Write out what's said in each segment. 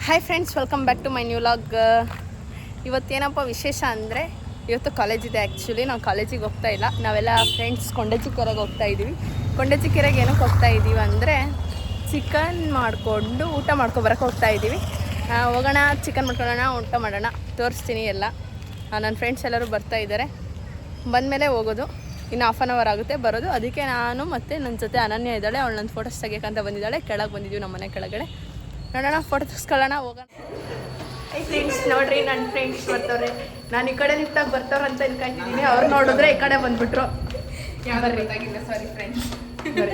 Hi friends, welcome back to my new vlog. ಇವತ್ತೇನಪ್ಪ ವಿಶೇಷ ಅಂದರೆ ಇವತ್ತು ಕಾಲೇಜ್ ಇದೆ. ಆ್ಯಕ್ಚುಲಿ ನಾವು ಕಾಲೇಜಿಗೆ ಹೋಗ್ತಾ ಇಲ್ಲ, ನಾವೆಲ್ಲ ಫ್ರೆಂಡ್ಸ್ ಕೊಂಡಜ್ಜಿಕೆರೆಗೆ ಹೋಗ್ತಾ ಇದ್ದೀವಿ. ಕೊಂಡಜ್ಜಿಕೆರೆಗೆ ಏನಕ್ಕೆ ಹೋಗ್ತಾ ಇದ್ದೀವಿ ಅಂದರೆ ಚಿಕನ್ ಮಾಡಿಕೊಂಡು ಊಟ ಮಾಡ್ಕೊಬರಕ್ಕೆ ಹೋಗ್ತಾ ಇದ್ದೀವಿ. ಹೋಗೋಣ, ಚಿಕನ್ ಮಾಡ್ಕೊಳ್ಳೋಣ, ಊಟ ಮಾಡೋಣ, ತೋರಿಸ್ತೀನಿ ಎಲ್ಲ. ನನ್ನ ಫ್ರೆಂಡ್ಸ್ ಎಲ್ಲರೂ ಬರ್ತಾ ಇದ್ದಾರೆ. ಬಂದಮೇಲೆ ಹೋಗೋದು, ಇನ್ನು ಹಾಫ್ ಆನ್ ಅವರ್ ಆಗುತ್ತೆ ಬರೋದು. ಅದಕ್ಕೆ ನಾನು ಮತ್ತು ನನ್ನ ಜೊತೆ ಅನನ್ಯ ಇದ್ದಾಳೆ, ಅವಳು ನನ್ನ ಫೋಟೋಸ್ ತೆಗಿಯೋಕ್ಕಂತ ಬಂದಿದ್ದಾಳೆ. ಕೆಳಗೆ ಬಂದಿದ್ದೀವಿ, ನಮ್ಮ ಮನೆ ಕೆಳಗಡೆ. ನೋಡೋಣ, ಫೋಟೋ ತೆಗೆಸ್ಕೊಳ್ಳೋಣ, ಹೋಗೋಣ. ಫ್ರೆಂಡ್ಸ್ ನೋಡ್ರಿ, ನನ್ನ ಫ್ರೆಂಡ್ಸ್ ಬರ್ತಾರೆ. ನಾನು ಈ ಕಡೆ ಲಿಫ್ಟಾಗಿ ಬರ್ತಾವ್ರ ಅಂತ ಅನ್ಕೊಂಡಿದ್ದೀನಿ. ಅವ್ರು ನೋಡಿದ್ರೆ ಈ ಕಡೆ ಬಂದ್ಬಿಟ್ರು. ಗೊತ್ತಾಗಿಲ್ಲ, ಸಾರಿ ಫ್ರೆಂಡ್ಸ್.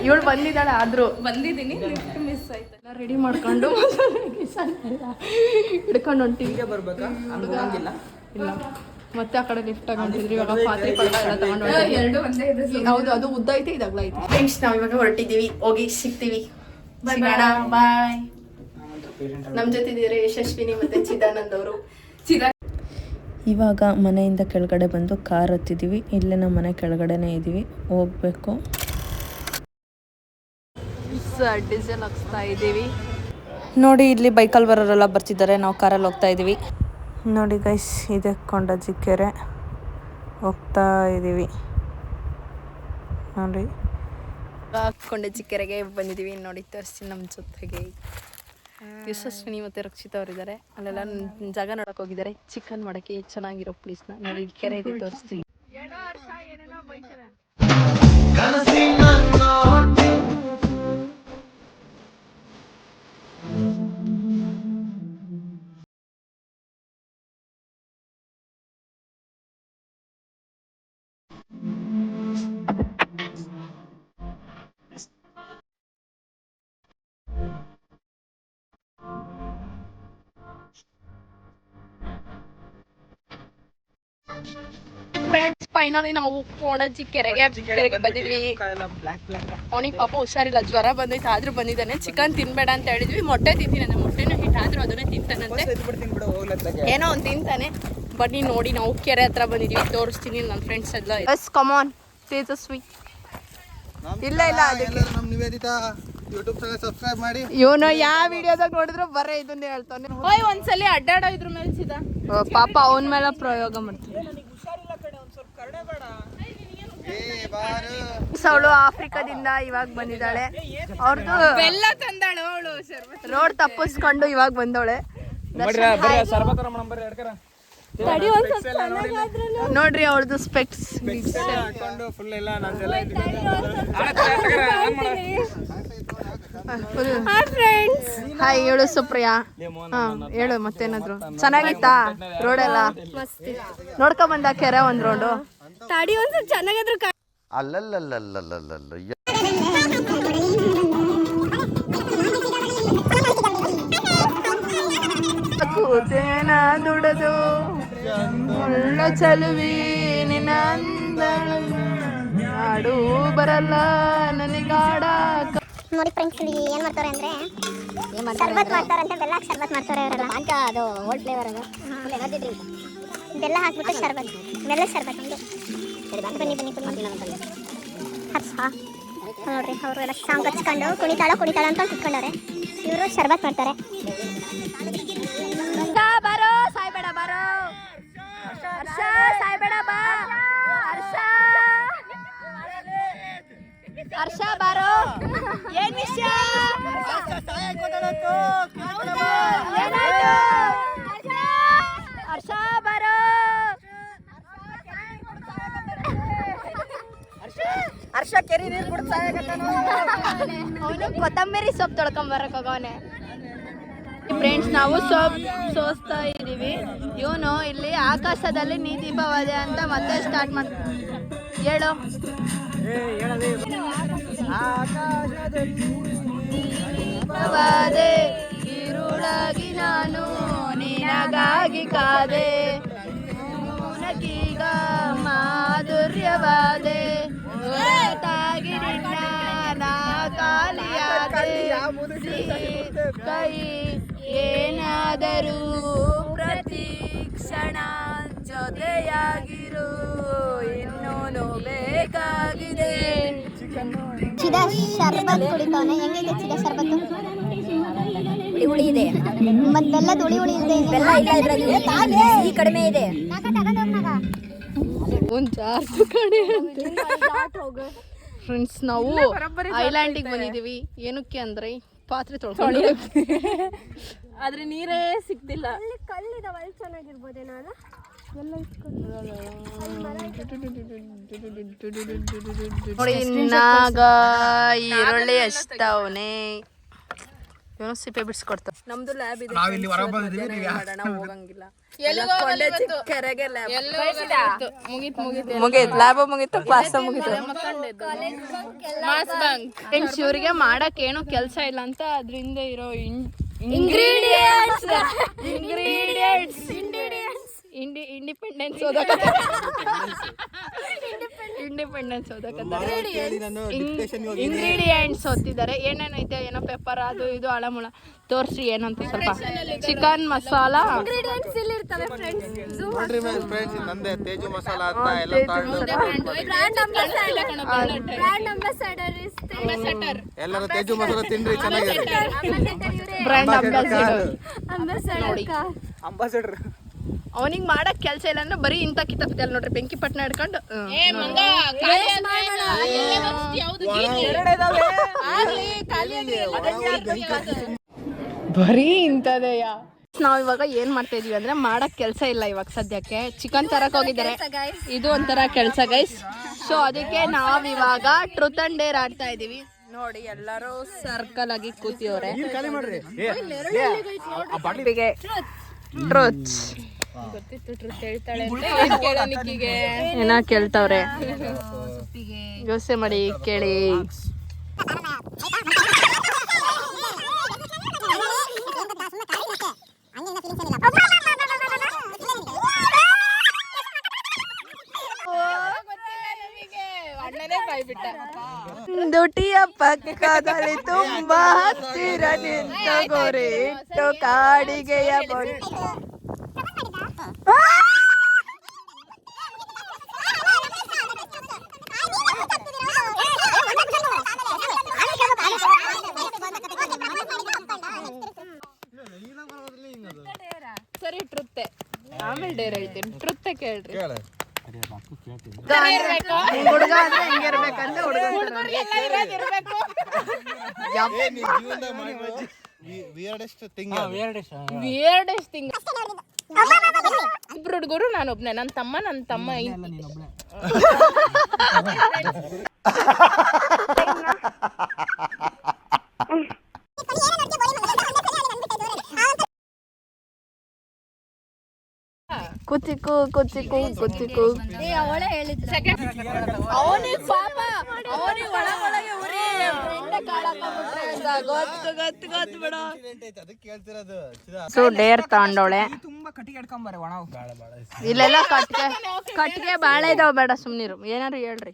ಇವಳು ಬಂದಿದ್ದಾಳೆ, ಆದರೂ ಬಂದಿದ್ದೀನಿ, ಲಿಫ್ಟ್ ಮಿಸ್ ಆಯ್ತು. ಎಲ್ಲ ರೆಡಿ ಮಾಡ್ಕೊಂಡು ಹಿಡ್ಕೊಂಡು ಹೊಂಟಿಗೆ ಬರ್ಬೇಕಾ? ಇಲ್ಲ, ಮತ್ತೆ ಆ ಕಡೆ ಲಿಫ್ಟ್ ಆಗಿದ್ರಿ. ಇವಾಗ ಪಾತ್ರೆ ಪಲ್ಯ ಎಲ್ಲ ತಗೊಂಡು ಹೌದು, ಅದು ಉದ್ದ ಐತೆ, ಇದಾಗ್ಲ ಐತೆ. ಫ್ರೆಂಡ್ಸ್, ನಾವು ಇವಾಗ ಹೊರಟಿದ್ದೀವಿ, ಹೋಗಿ ಸಿಗ್ತೀವಿ. ಬಾಯ್. ನಮ್ಮ ಜೊತೆ ಇದ್ದೀರಿ ಯಶಸ್ವಿನಿ ಮತ್ತೆ ಚಿದಾನಂದ್ ಅವರು. ಇವಾಗ ಮನೆಯಿಂದ ಕೆಳಗಡೆ ಬಂದು ಕಾರ್ ಹತ್ತಿದ್ದೀವಿ. ಇಲ್ಲೇ ನಮ್ಮ ಮನೆ ಕೆಳಗಡೆನೇ ಇದ್ದೀವಿ, ಹೋಗ್ಬೇಕು. ಡೀಸೆಲ್ ಹಾಕ್ಸ್ತಾ ಇದ್ದೀವಿ. ನೋಡಿ, ಇಲ್ಲಿ ಬೈಕಲ್ಲಿ ಬರೋರೆಲ್ಲ ಬರ್ತಿದ್ದಾರೆ, ನಾವು ಕಾರಲ್ಲಿ ಹೋಗ್ತಾ ಇದ್ದೀವಿ. ನೋಡಿ ಗೈಸ್, ಇದೆ ಕೊಂಡಜ್ಜಿಕೆರೆ, ಹೋಗ್ತಾ ಇದ್ದೀವಿ. ನೋಡಿ, ಕೊಂಡಜ್ಜಿಕೆರೆಗೆ ಬಂದಿದ್ದೀವಿ. ನೋಡಿ, ತೋರಿಸ್ತೀನಿ ನಮ್ಮ ಜೊತೆಗೆ ಯಶಸ್ವಿನಿ ಮತ್ತು ರಕ್ಷಿತಾ ಅವರಿದ್ದಾರೆ. ಅಲ್ಲೆಲ್ಲ ಜಾಗ ನೋಡಕ್ಕೆ ಹೋಗಿದ್ದಾರೆ, ಚಿಕನ್ ಮಾಡೋಕ್ಕೆ ಚೆನ್ನಾಗಿರೋ ಪ್ಲೇಸ್ನ. ನೋಡಿ, ಕೆರೆ ಇದೆ, ತೋರಿಸ್ತೀನಿ. ಫೈನಲಿ ನಾವು ಕೊಂಡಜ್ಜಿಕೆರೆಗೆ ಬಂದಿದ್ವಿ. ಅವನಿಗೆ ಪಾಪ ಹುಷಾರಿಲ್ಲ, ಜ್ವರ ಬಂದೈತೆ, ಆದ್ರೂ ಬಂದಿದ್ದಾನೆ. ಚಿಕನ್ ತಿನ್ಬೇಡ ಅಂತ ಹೇಳಿದ್ವಿ, ಮೊಟ್ಟೆ ತಿಂತೀನಿ, ಮೊಟ್ಟೆನೂ ಹಿಟ್ ಆದ್ರೂ ಅದನ್ನೇ ತಿಂತಾನಂತೆ. ಏನೋ ಅವ್ನು ತಿಂತಾನೆ. ಬನ್ನಿ ನೋಡಿ, ನಾವು ಕೆರೆ ಹತ್ರ ಬಂದಿದ್ವಿ, ತೋರಿಸ್ತೀನಿ ನನ್ನ ಫ್ರೆಂಡ್ಸ್ ಎಲ್ಲ. ಎಸ್, ಕಮಾನ್ ತೇಜಸ್ವಿ. ಇಲ್ಲ ಅದಕ್ಕೆ ಯೂಟ್ಯೂಬ್ ಚಾನೆಲ್ ಸಬ್ಸ್ಕ್ರೈಬ್ ಮಾಡಿ. ಇವನು ಯಾವ ವಿಡಿಯೋದಾಗ ನೋಡಿದ್ರು ಬರೇ ಇದನ್ನೇ ಹೇಳ್ತಾನೆ. ಒಂದ್ಸಲಿ ಅಡ್ಡಾಡೋ ಇದ್ರ ಮೇಲೆ ಸಿದ ಪಾಪ ಅವನ ಮೇಲೆ ಪ್ರಯೋಗ ಮಾಡ್ತಾನೆ. ಅವಳು ಆಫ್ರಿಕಾದಿಂದ ಇವಾಗ ಬಂದಿದ್ದಾಳೆ. ಅವ್ರದ್ದು ಬೆಲ್ಲ ತಂದಾಳು ಅವಳು. ರೋಡ್ ತಪ್ಪಿಸ್ಕೊಂಡು ಇವಾಗ ಬಂದವಳೆ. ನೋಡ್ರಿ ಅವಳದು ಸ್ಪೆಕ್ಸ್. ಹಾಯ್, ಹೇಳು ಸುಪ್ರಿಯಾ. ಹೇಳು ಮತ್ತೇನಾದ್ರು. ಚೆನ್ನಾಗಿತ್ತಾ ರೋಡ್ ಎಲ್ಲ? ನೋಡ್ಕೊಂಡ್ ಬಂದ ಕೆರೆ ಒಂದ್ ರೋಡು. ತಡಿ ಒಂದ್ಸಲ ಚೆನ್ನಾಗಾದ್ರು. ಕೂತೇನ ದುಡದು ಒಳ್ಳ ಚಲುವಿ ನಿನ್ನ ಹಾಡು ಬರಲ್ಲ ನನಗಾಡ. ನೋಡಿ ಫ್ರೆಂಡ್ಸ್, ಇಲ್ಲಿ ಏನ್ ಮಾಡ್ತಾರೆ ಅಂದ್ರೆ ಶರ್ಬತ್ ಮಾಡ್ತಾರಂತೆ. ಬೆಲ್ಲ ಹಾಕಿ ಶರ್ಬತ್ ಮಾಡ್ತಾರೆ ಅವರೆಲ್ಲ. ಅಂತ ಅದು ಓಲ್ಡ್ ಫ್ಲೇವರ್, ಅದು ಎನರ್ಜಿ ಡ್ರಿಂಕ್. ಬೆಲ್ಲ ಹಾಕ್ಬಿಟ್ಟು ಶರ್ಬತ್, ಬೆಲ್ಲ ಶರ್ಬತ್. ಬನ್ನಿ ನೋಡ್ರಿ, ಅವರೆಲ್ಲ ಸಾಂಗ್ ಹಚ್ಕೊಂಡು ಕುಣಿತಾಳ ಅಂತ ಕುತ್ಕೊಂಡವ್ರೆ. ಇವರು ಶರ್ಬತ್ ಮಾಡ್ತಾರೆ. ಬರೋ ಸಾಯ್ಬೇಡ, ಬರೋ ಹರ್ಷ, ಸಾಯ್ಬೇಡ ಬಾ ಹರ್ಷ ಬಾರೋ. ಏನ್ ವಿಷಯ? ಹರ್ಷ ಬಾರೋ. ಹರ್ಷ ಕೆರಿ ನೀರು ಕುಡ್ತಾ ಅವನು ಕೊತ್ತಂಬರಿ ಸೊಪ್ಪು ತೊಳ್ಕೊಂಡ್ ಬರಕ್ ಹೋಗವನೆ. ಫ್ರೆಂಡ್ಸ್, ನಾವು ಸೋಸ್ತಾ ಇದೀವಿ. ಇವನು ಇಲ್ಲಿ ಆಕಾಶದಲ್ಲಿ ನೀ ದೀಪವಾದೆ ಅಂತ ಮತ್ತೆ ಸ್ಟಾರ್ಟ್ ಮಾಡ. ಹೇಳು. ದೀಪವಾದೆ ഇരുಳಾಗಿ ನಾನು ನಿನಗಾಗಿ ಕಾದೆ, ನನಗೀಗ ಮಾಧುರ್ಯವಾದೆ, ಹೊರತಾಗಿ ನಿನ್ನ ನಾ ಖಾಲಿಯಾದೆ. ಕೈ ಏನಾದರೂ ಪ್ರತಿ ಕ್ಷಣ ಜೊತೆಯಾಗಿರು, ಇನ್ನೂ ಬೇಕಾಗಿದೆ. ಚಿದ ಶರ್ಬತ್ ಕುಡಿತಾನೆ. ಹೆಂಗಿದೆ ಚಿದ ಶರ್ಬತ್ತು? ಹುಳಿ ಇದೆ. ಮತ್ತೆ ಬೆಲ್ಲದ ಹುಳಿ ಇದೆ. ಬೆಲ್ಲ ಇಲ್ಲ ಇದ್ರಲ್ಲಿ, ಸಿಹಿ ಕಡಿಮೆ ಇದೆ. ಒಂದು ಜಾರ್ದು ಕಡೆ ಫ್ರೆಂಡ್ಸ್, ನಾವು ಐಲ್ಯಾಂಡಿಗೆ ಬಂದಿದ್ದೀವಿ. ಏನಕ್ಕೆ ಅಂದರೆ ಪಾತ್ರೆ ತೊಳ್ಕೊಂಡು ಆದ್ರೆ ನೀರೇ ಸಿಗ್ತಿಲ್ಲ. ಕಲ್ಲಿದಾವ, ಅಲ್ಲಿ ಚೆನ್ನಾಗಿರ್ಬೋದೇನೋ ಅಲ್ಲ. ನೋಡಿ ನಾಗ ಈರುಳ್ಳಿ ಹಚ್ತಾವನೆ, ಏನೋ ಸಿಪ್ಪೆ ಬಿಡಿಸ್ಕೊಡ್ತಾವ. ನಮ್ದು ಲ್ಯಾಬ್ ಇದೆ, ಹೋಗಂಗಿಲ್ಲ. ಮುಗೀತು, ಲ್ಯಾಬ್ ಮುಗೀತು, ಕ್ಲಾಸ್ ಮುಗೀತು. ಫ್ರೆಂಡ್ಸ್, ಇವ್ರಿಗೆ ಮಾಡಕ್ ಏನು ಕೆಲಸ ಇಲ್ಲ ಅಂತ ಅದ್ರಿಂದ ಇರೋ ಇಂಗ್ರೀಡಿಯಂಟ್ಸ್ ಇಂಡಿಪೆಂಡೆನ್ಸ್ ಇಂಗ್ರೀಡಿಯೆಂಟ್ಸ್ ಓದ್ತಿದ್ದಾರೆ. ಏನೇನೈತೆ, ಏನೋ ಪೆಪ್ಪರ್, ಅದು ಇದು ಅಳಮುಳ ತೋರಿಸಿ ಏನಂತ ಸ್ವಲ್ಪ. ಚಿಕನ್ ಮಸಾಲ, ನಂದೇ ತೇಜು ಮಸಾಲ ಅಂತ ಎಲ್ಲ ಎಲ್ಲರೂ ತೇಜು ಮಸಾಲ ತಿನ್ರಿ, ಚೆನ್ನಾಗಿದೆ. Brand ambassador. ಅವನಿಗೆ ಮಾಡಕ್ ಕೆಲಸ ಇಲ್ಲ ಅಂದ್ರೆ ಬರೀ ಇಂಥ ಕಿತಾಪಿತಲ್ ನೋಡ್ರಿ, ಬೆಂಕಿ ಪಟ್ನ ಹಿಡ್ಕೊಂಡು ಬರೀ ಇಂಥದೆಯಾ. ನಾವ್ ಇವಾಗ ಏನ್ ಮಾಡ್ತಾ ಇದೀವಿ ಅಂದ್ರೆ ಮಾಡಕ್ ಕೆಲಸ ಇಲ್ಲ ಇವಾಗ ಸದ್ಯಕ್ಕೆ. ಚಿಕನ್ ತರಕ್ ಹೋಗಿದ್ದಾರೆ, ಇದು ಒಂಥರ ಕೆಲಸ ಗೈಸ್. ಸೊ ಅದಕ್ಕೆ ನಾವ್ ಇವಾಗ ಟ್ರೂತ್ ಅಂಡ್ ಡೇರ್ ಆಡ್ತಾ ಇದೀವಿ. ನೋಡಿ ಎಲ್ಲರೂ ಸರ್ಕಲ್ ಆಗಿ ಕೂತಿವ್ರೆ. ಟ್ರೂತ್ ಗೊತ್ತಿತ್ತು, ಟ್ರೂತ್ ಹೇಳ್ತಾಳೆ ಏನ ಕೇಳ್ತಾವ್ರೆ. ಯೋಚನೆ ಮಾಡಿ ಕೇಳಿ. ದುಟಿಯ ಪಕ್ಕದಲ್ಲಿ ತುಂಬಾ ಹತ್ತಿರ ನಿಂತ ಗೊರೆ ಇಟ್ಟು ಕಾಡಿಗೆಯ ಬೊಟ್ಟು. ಸರಿ, ಟ್ರುತ್ತೆ ಆಮೇಲೆ ಡೇರ್ ಹೇಳ್ತೀನಿ. ಟ್ರುತ್ತೆ ಕೇಳ್ರಿ. ಹುಡುಗ ಅಂದ್ರೆ ಹೆಂಗಿರ್ಬೇಕಂದ್ರೆ ವಿಯರ್ಡೆಸ್ಟ್ ಥಿಂಗ್. ಇಬ್ರು ಹುಡುಗರು, ನಾನೊಬ್ನೇ. ನನ್ನ ತಮ್ಮ ಕುಚಿಕು ಅವಳೇ ಹೇಳಿದ್ರು. ಅವನಿಗೆ ಪಾಪ, ಅವನಿಗೆ ಒಳಗೊಳಗೆ ಉರಿ ಗೊತ್ತು ಬಿಡ. ಸೊ ಡೇರ್ ತಗೊಂಡವಳೆ. ಇಲ್ಲೆಲ್ಲ ಕಟ್ಟಿಗೆ ಬಾಳೆ ಇದಾವ, ಬೇಡ ಸುಮ್ನಿರು. ಏನಾರು ಹೇಳ್ರಿ.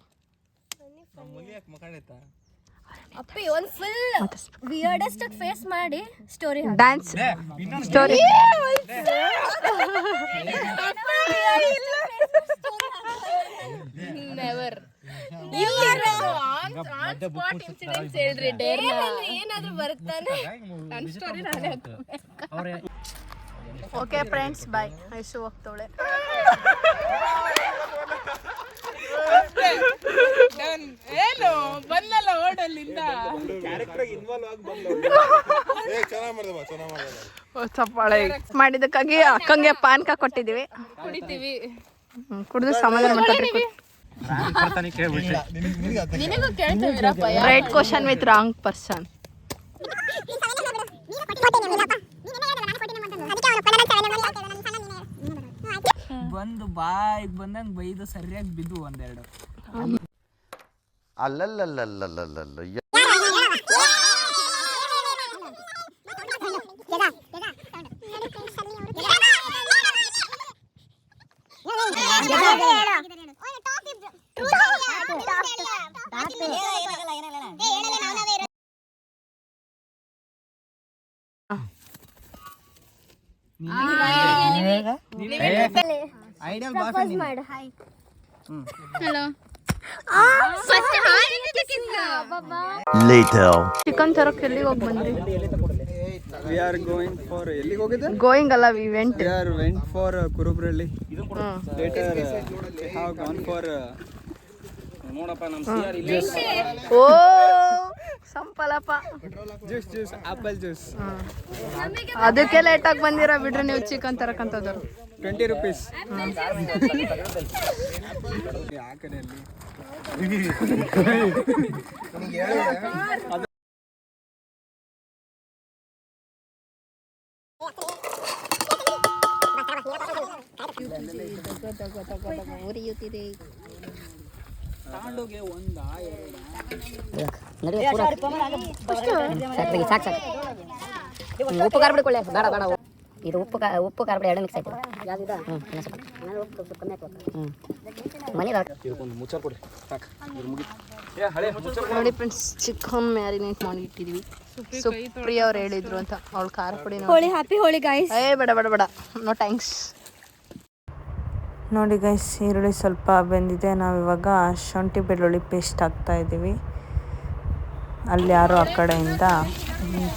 ಅಪ್ಪಿ ಒಂದ್ ಫುಲ್ ವಿಯರ್ಡೆಸ್ಟ್ ಫೇಸ್ ಮಾಡಿ ಸ್ಟೋರಿ ಡ್ಯಾನ್ಸ್ ಸ್ಟೋರಿ. ನೆವರ್. ಹೇಳ್ರಿ ಡೇರ್ ಏನಾದ್ರೂ ಬರ್ತಾನೆ. ಓಕೆ ಫ್ರೆಂಡ್ಸ್, ಬಾಯ್. ಐಶು ಹೋಗ್ತವಳೆ. ಏನು ಬಂದಲ್ಲ ಓಡಲ್ಲಿಂದ. ಚಪ್ಪಾಳೆ ಮಾಡಿದಕ್ಕಾಗಿ ಅಕ್ಕಂಗೆ ಪಾನ್ಕ ಕೊಟ್ಟಿದೀವಿ, ಕುಡಿತೀವಿ. ಕುಡಿದು ಸಮಾಧಾನ ಮಾಡ್ಕೊಳ್ರಿ. Right question with wrong person. ಬಂದು ಬಾಯಿಗೆ ಬಂದಂಗೆ ಬೈದು ಸರಿಯಾಗಿ ಬಿದ್ದು ಒಂದೆರಡು. ಅಲ್ಲಲ್ಲಲ್ಲಲ್ಲಲ್ಲಲ್ಲ ಚಿಕನ್ ತರಕ್ಕೆ ಎಲ್ಲಿಗೆ ಹೋಗಿ ಬಂದ್ರಿ? ವಿ ಆರ್ ಗೋಯಿಂಗ್ ಫಾರ್ ಎಲ್ಲಿಗೆ ಹೋಗಿದ್ದೆ ಗೋಯಿಂಗ್ ಅಲ್ಲ we went. We are went for Kurubrahalli. Later have gone for ಓ ಸಂಪಲಪ್ಪ ಜ್ಯೂಸ್ ಆಪಲ್ ಜ್ಯೂಸ್. ಅದಕ್ಕೆ ಲೇಟಾಗಿ ಬಂದಿರ ಬಿಡ್ರಿ ನೀವು ಚಿಕನ್ ತರಕಂತದವ್ರು. 20 rupees. ಉಪ್ಪು ಖಾರ ಬಿಡ್ಕೊಳ್ಳಿ. ಬೇಡ ಬೇಡ, ಇದು ಉಪ್ಪು ಖಾರ ಬಿಡಿ, ಎರಡು ಮಿಕ್ಸ್ ಆಯ್ತು. ನೋಡಿ ಫ್ರೆಂಡ್ಸ್, ಚಿಕನ್ ಮ್ಯಾರಿನೇಟ್ ಮಾಡಿ ಇಟ್ಟಿದೀವಿ. ಸುಪ್ರಿಯ ಅವ್ರು ಹೇಳಿದ್ರು ಅಂತ, ಅವಳು ಖಾರ ಪುಡಿ. Holi happy Holi guys. ಬೇಡ ಬೇಡ ಬೇಡ, ನೋ ಥ್ಯಾಂಕ್ಸ್. ನೋಡಿ ಗೈಸ್, ಈರುಳ್ಳಿ ಸ್ವಲ್ಪ ಬೆಂದಿದೆ. ನಾವಿವಾಗ ಶುಂಠಿ ಬೆಳ್ಳುಳ್ಳಿ ಪೇಸ್ಟ್ ಹಾಕ್ತಾ ಇದ್ದೀವಿ. ಅಲ್ಲಿ ಯಾರೋ ಆ ಕಡೆಯಿಂದ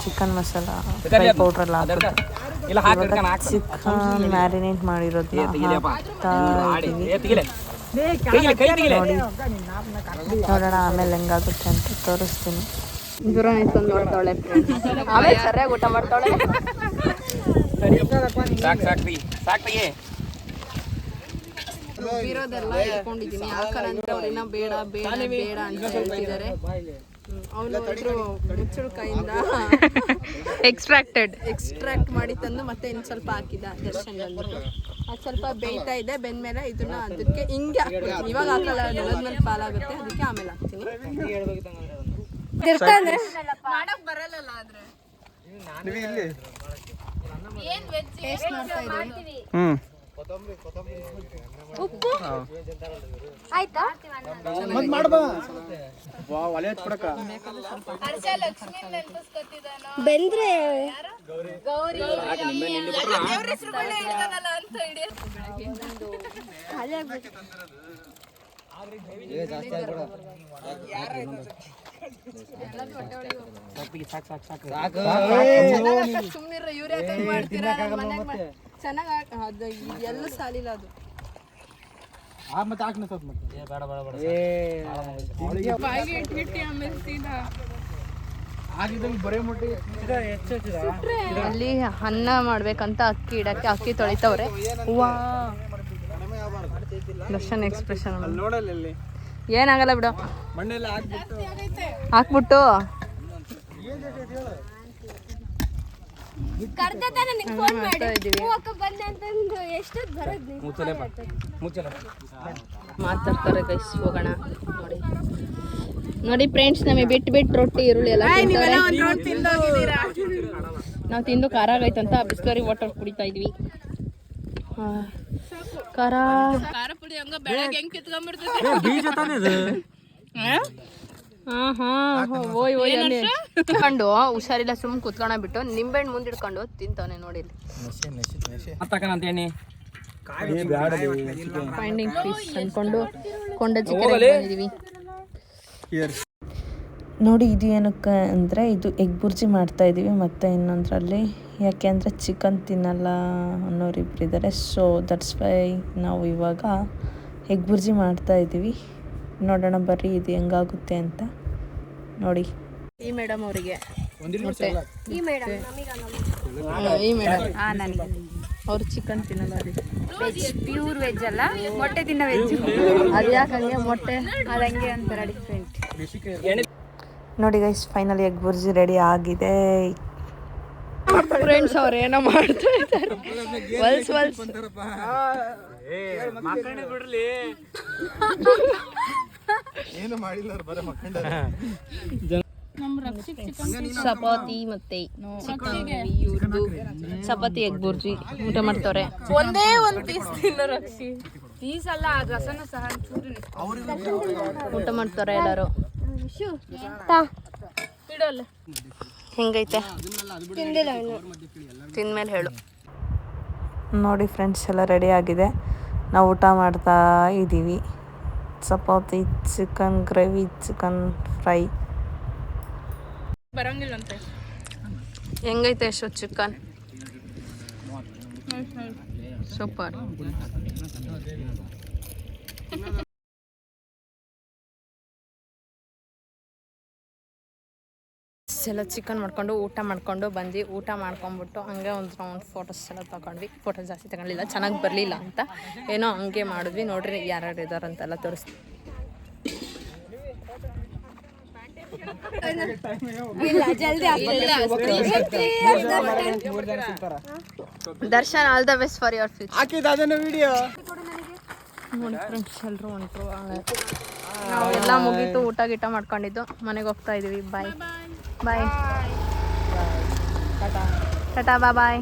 ಚಿಕನ್ ಮಸಾಲ ಫ್ರೈ ಪೌಡ್ರೆಲ್ಲ ಹಾಕಿದ್ರು. ಚಿಕನ್ ಮ್ಯಾರಿನೇಟ್ ಮಾಡಿರೋದನ್ನ ಹಾಕ್ತಾ ಇದ್ದೀವಿ. ನೋಡಿ ನೋಡೋಣ ಆಮೇಲೆ ಹೆಂಗಾಗುತ್ತೆ ಅಂತ ತೋರಿಸ್ತೀನಿ. ದೂರ ನಿಂತ್ಕೊಂಡು ನೋಡ್ತಾವಳೆ, ಆಮೇಲೆ ಸರಿಯಾಗಿ ಊಟ ಮಾಡ್ತಾವಳೆ. ಇರೋದೆಲ್ಲ ಇಟ್ಕೊಂಡಿದ್ದೀನಿ. ಯಾಕಂದ್ರೆ ಅವ್ರಿನ್ನ ಬೇಡ ಬೇಡ ಬೇಡ ಅಂತ ಹೇಳ್ತಿದ್ದಾರೆ. ಅವನೊಂದ್ರು ಮುಚ್ಚಳ ಕೈಯಿಂದ ಎಕ್ಸ್ಟ್ರಾಕ್ಟ್ ಮಾಡಿ ತಂದು ಮತ್ತೆ ಇನ್ನು ಸ್ವಲ್ಪ ಹಾಕಿದ ದರ್ಶನ್ ಬಂದ್ಬಿಟ್ಟು. ಅದು ಸ್ವಲ್ಪ ಬೇಯ್ತಾ ಇದೆ. ಬೆಂದ್ಮೇಲೆ ಇದನ್ನ ಅದಕ್ಕೆ ಹಿಂಗೆ ಹಾಕ್ತೀನಿ. ಇವಾಗ ಹಾಕಲ್ಲ, ನೆಲದ ಮೇಲೆ ಪಾಲಾಗುತ್ತೆ, ಅದಕ್ಕೆ ಆಮೇಲೆ ಹಾಕ್ತೀನಿ. ಮಾಡಕ್ ಬರಲ್ಲ ಆದ್ರೆ ಏನ್ ವೆಜ್ ಟೇಸ್ಟ್ ಮಾಡ್ತಾ ಇದ್ದೀವಿ. ಉಪ್ಪು ಆಯ್ತಾ? ಮತ್ ಮಾಡ್ಬಾ ವಾ ಒಲೆ ಹಚ್ಕೊಡಕ ಬೆಂದ್ರೆ ಸುಮ್ಮನಿರ, ಇವ್ರು ಯಾಕೆ ಮಾಡ್ತೀರಾ? ಚೆನ್ನಾಗಿ ಅದು ಎಲ್ಲೂ ಸಾಲಿಲ್ಲ ಅದು. ಬಾಯಿಗೆ ಇಟ್ಬಿಟ್ಟು ಆಮೇಲೆ ಸೀದಾ ಅಲ್ಲಿ ಅನ್ನ ಮಾಡ್ಬೇಕಂತ ಅಕ್ಕಿ ಇಡಕ್ಕೆ ಅಕ್ಕಿ ತೊಳಿತವ್ರೆ. ವಾ ದರ್ಶನ್ ಎಕ್ಸ್ಪ್ರೆಷನ್ ನೋಡಲ್ಲ ಏನಾಗಲ್ಲ ಬಿಡು. ಮಣ್ಣೆಲ್ಲ ಹಾಕ್ಬಿಟ್ಟು ಮಾತಾಡ್ತಾರೆ ಗೈಸ್. ಹೋಗೋಣ. ನೋಡಿ ನೋಡಿ ಫ್ರೆಂಡ್ಸ್, ನಮಗೆ ಬಿಟ್ಟು ರೊಟ್ಟಿ ಈರುಳ್ಳಿ ಎಲ್ಲ ನಾವು ತಿಂದು ಖಾರ ಆಗೈತಂತ ಬಿಸ್ಲರಿ ವಾಟರ್ ಕುಡಿತಾ ಇದ್ವಿ. ಖಾರ ಪುಡಿ ಹಂಗ ಬೆಳಗ್ಗೆ ಹೆಂಗ್ ಕಿತ್ಕೊಂಡ್ಬಿಡ್ತದೆ. ಕುತ್ಕೊಂಡು ಹುಷಾರಿಲ್ಲ, ಸುಮ್ಮನೆ ಕುತ್ಕೊಂಡ ಬಿಟ್ಟು ನಿಂಬೆಹಣ್ಣು ಮುಂದಿಡ್ಕೊಂಡು ತಿಂತಾನೆ. ನೋಡಿ ಫೈಂಡಿಂಗ್ ಫಿಶ್ ಅನ್ಕೊಂಡು ಕೊಂಡಜ್ಜಿಕೆರೆಗೆ ಬಂದಿದೀವಿ. ನೋಡಿ ಇದು ಏನಕ್ಕೆ ಅಂದರೆ ಇದು ಎಗ್ ಬುರ್ಜಿ ಮಾಡ್ತಾ ಇದ್ದೀವಿ. ಮತ್ತು ಇನ್ನೊಂದರಲ್ಲಿ ಯಾಕೆ ಅಂದರೆ ಚಿಕನ್ ತಿನ್ನಲ್ಲ ಅನ್ನೋರಿಬ್ರು ಇದ್ದಾರೆ. ಸೊ ದಟ್ಸ್ ವೈ ನಾವು ಇವಾಗ ಎಗ್ ಬುರ್ಜಿ ಮಾಡ್ತಾ ಇದ್ದೀವಿ. ನೋಡೋಣ ಬರ್ರಿ ಇದು ಹೆಂಗಾಗುತ್ತೆ ಅಂತ. ನೋಡಿ ಈ ಮೇಡಮ್ ಅವರಿಗೆ ಈ ಮೇಡಮ್ ಅವ್ರು ಚಿಕನ್ ತಿನ್ನಲ್ಲ. ವೆಜ್, ಪ್ಯೂರ್ ವೆಜ್ ಅಲ್ಲ, ಮೊಟ್ಟೆ ತಿನ್ನೋ ವೆಜ್. ಅದು ಯಾಕಂಗೆ ಮೊಟ್ಟೆ ಅದಂಗೆ ಒಂಥರ ಡಿಫ್ರೆಂಟ್. ನೋಡಿ guys, finally egg bhurji ready ಆಗಿದೆ. ಫ್ರೆಂಡ್ಸ್ ಅವ್ರು ಏನೋ ಮಾಡ್ತಾ ಇದ್ದಾರೆ. ಹೊಲ್ಸ್ ಏನು ಮಾಡಿಲ್ಲ, ಬರ ಮಕ್ಕಂಡ ಚಪಾತಿ ಮತ್ತೆ ಇವ್ರದ್ದು ಚಪಾತಿ ಎಗ್ ಬುರ್ಜಿ ಊಟ ಮಾಡ್ತವ್ರೆ. ಒಂದೇ ಒಂದು ಪೀಸ್ ತಿನ್ನೋ ರಕ್ಷಿ ಪೀಸ್ ಅಲ್ಲ, ರಸನ ಸಹ ಊಟ ಮಾಡ್ತಾರೆ ಎಲ್ಲರೂ. ಹೆಂಗೈತೆ ತಿಂದ್ಮೇಲೆ ಹೇಳು. ನೋಡಿ ಫ್ರೆಂಡ್ಸ್, ಎಲ್ಲ ರೆಡಿ ಆಗಿದೆ. ನಾವು ಊಟ ಮಾಡ್ತಾ ಇದ್ದೀವಿ. Chapati, chicken gravy, chicken fry. ಬರಂಗಿಲ್ಲಂತೆ ಹೆಂಗೈತೆ ಯಶು ಚಿಕನ್? ಸೂಪರ್. ಎಲ್ಲ ಚಿಕನ್ ಮಾಡ್ಕೊಂಡು ಊಟ ಮಾಡ್ಕೊಂಡು ಬಂದ್ವಿ. ಊಟ ಮಾಡ್ಕೊಂಬಿಟ್ಟು ಹಂಗೆ ಒಂದು ರೌಂಡ್ ಫೋಟೋಸ್ ಎಲ್ಲ ತಗೊಂಡ್ವಿ. ಫೋಟೋ ಜಾಸ್ತಿ ತಗೊಳ್ಳಿಲ್ಲ, ಚೆನ್ನಾಗಿ ಬರಲಿಲ್ಲ ಅಂತ ಏನೋ ಹಂಗೆ ಮಾಡಿದ್ವಿ. ನೋಡ್ರಿ ಯಾರ್ಯಾರು ಇದ್ದಾರೆ ಅಂತೆಲ್ಲ ತೋರಿಸ್ತೀವಿ. Darshan, all the best for your future. ಹಾಕಿದ ಅದನ್ನ ವಿಡಿಯೋ ನೋಡಿ ಫ್ರೆಂಡ್ಸ್, ಎಲ್ಲರೂ ಹೊಂಟ್ರು. ನಾವೆಲ್ಲ ಮುಗೀತು, ಊಟ ಗೀಟ ಮಾಡ್ಕೊಂಡಿದ್ದು ಮನೆಗೆ ಹೋಗ್ತಾ ಇದೀವಿ. ಬಾಯ್ ಬಾಯ್ ಟಾಟಾ ಬಾಯ್.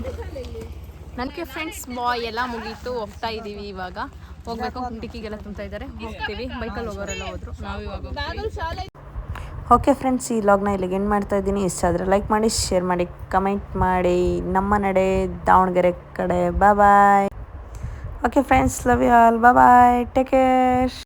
ನನಗೆ ಫ್ರೆಂಡ್ಸ್ ಬಾಯ್ ಎಲ್ಲ ಮುಗೀತು, ಹೋಗ್ತಾ ಇದ್ದೀವಿ. ಇವಾಗ ಹೋಗ್ಬೇಕು. ಟಿಕ್ಕಿಗೆಲ್ಲ ತುಂಬ್ತಾ ಇದ್ದಾರೆ, ಹೋಗ್ತೀವಿ. ಬೈಕಲ್ಲಿ ಹೋಗೋರೆಲ್ಲ ಹೋದ್ರು, ನಾವು ಇವಾಗ ಹೋಗ್ತೀವಿ. ಓಕೆ ಫ್ರೆಂಡ್ಸ್, ಈ ಲಾಗ್ನ ಇಲ್ಲಿಗೆ ಎಂಡ್ ಮಾಡ್ತಾ ಇದ್ದೀನಿ. ಇಷ್ಟ ಆದರೆ ಲೈಕ್ ಮಾಡಿ, ಶೇರ್ ಮಾಡಿ, ಕಮೆಂಟ್ ಮಾಡಿ. ನಮ್ಮ ನಡೆ ದಾವಣಗೆರೆ ಕಡೆ. Bye. Okay friends, love you all. Bye, take care.